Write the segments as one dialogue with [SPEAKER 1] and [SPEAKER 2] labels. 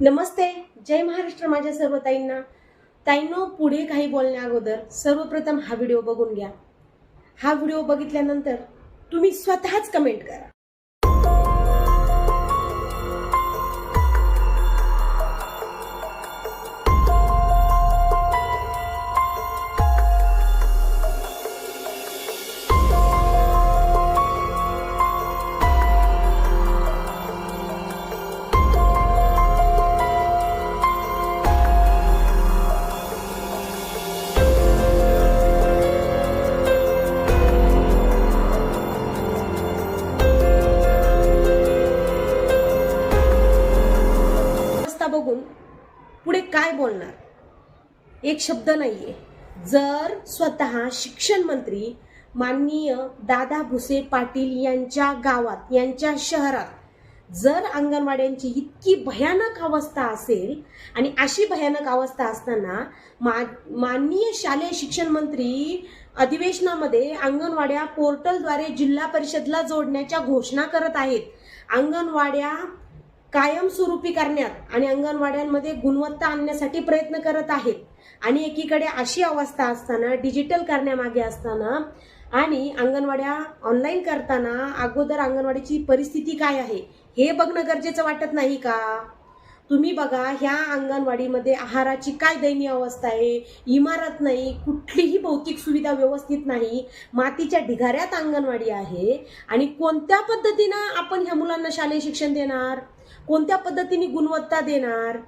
[SPEAKER 1] नमस्ते, जय महाराष्ट्र माझ्या सर्व ताईंनो, पुढे काही बोलण्या अगोदर सर्वप्रथम हा व्हिडिओ बघून घ्या। हा व्हिडिओ बघितल्यानंतर तुम्ही स्वतःच कमेंट करा। बघून पुढे काय बोलणार, एक शब्द नाहीये। जर स्वतः शिक्षण मंत्री माननीय दादा भुसे पाटील यांच्या गावात, यांच्या शहरात जर अंगणवाड्यांची इतकी भयानक अवस्था असेल आणि अशी भयानक अवस्था असताना माननीय शालेय शिक्षण मंत्री अधिवेशनामध्ये अंगणवाड्या पोर्टलद्वारे जिल्हा परिषदला जोडण्याच्या घोषणा करत आहेत। अंगणवाड्या कायमस्वरूपी करण्यात आणि अंगणवाड्यांमध्ये गुणवत्ता आणण्यासाठी प्रयत्न करत आहेत आणि एकीकडे अशी अवस्था असताना, डिजिटल करण्यामागे असताना आणि अंगणवाड्या ऑनलाईन करताना अगोदर अंगणवाडीची परिस्थिती काय आहे हे बघणं गरजेचं वाटत नाही का? तुम्ही बघा, ह्या अंगणवाडीमध्ये आहाराची काय दयनीय अवस्था आहे। इमारत नाही, कुठलीही भौतिक सुविधा व्यवस्थित नाही, मातीच्या ढिगाऱ्यात अंगणवाडी आहे। आणि कोणत्या पद्धतीनं आपण ह्या मुलांना शालेय शिक्षण देणार, कोणत्या पद्धतीने गुणवत्ता देणार?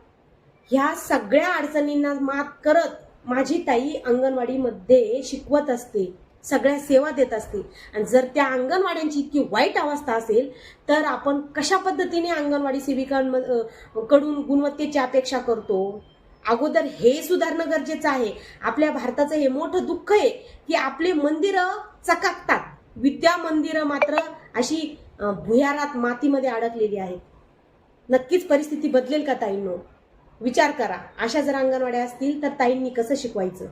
[SPEAKER 1] ह्या सगळ्या अडचणींना मात करत माझी ताई अंगणवाडीमध्ये शिकवत असते, सगळ्या सेवा देत असते। आणि जर त्या अंगणवाड्यांची इतकी वाईट अवस्था असेल तर आपण कशा पद्धतीने अंगणवाडी सेविकांकडून गुणवत्तेची अपेक्षा करतो? अगोदर हे सुधारणं गरजेचं आहे। आपल्या भारताचं हे मोठं दुःख आहे की आपले मंदिरं चकाकतात, विद्या मंदिरं मात्र अशी भुयारात, मातीमध्ये अडकलेली आहेत। नक्कीच परिस्थिती बदलेल का ताईंनो? विचार करा। अशा जर अंगणवाड्या असतील तर ताईंनी कसं शिकवायचं?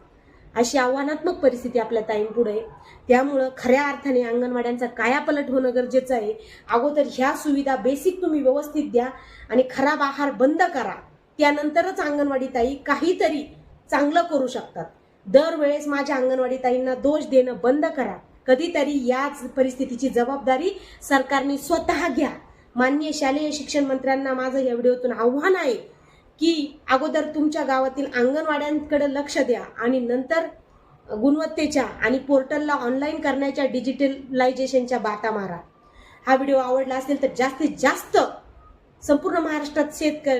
[SPEAKER 1] अशी आव्हानात्मक परिस्थिती आपल्या ताईंपुढे आहे। त्यामुळं खऱ्या अर्थाने अंगणवाड्यांचा कायापालट होणं गरजेचं आहे। अगोदर ह्या सुविधा बेसिक तुम्ही व्यवस्थित द्या आणि खराब आहार बंद करा, त्यानंतरच अंगणवाडी ताई काहीतरी चांगलं करू शकतात। दरवेळेस माझ्या अंगणवाडी ताईंना दोष देणं बंद करा। कधीतरी याच परिस्थितीची जबाबदारी सरकारने स्वतः घ्या। माननीय शालेय शिक्षण मंत्र्यांना माझं या व्हिडिओतून आव्हान आहे की अगोदर तुमच्या गावातील अंगणवाड्यांकडे लक्ष द्या आणि नंतर गुणवत्तेच्या आणि पोर्टलला ऑनलाईन करण्याच्या, डिजिटलायझेशनच्या बाता मारा। हा व्हिडिओ आवडला असेल तर जास्तीत जास्त संपूर्ण महाराष्ट्रात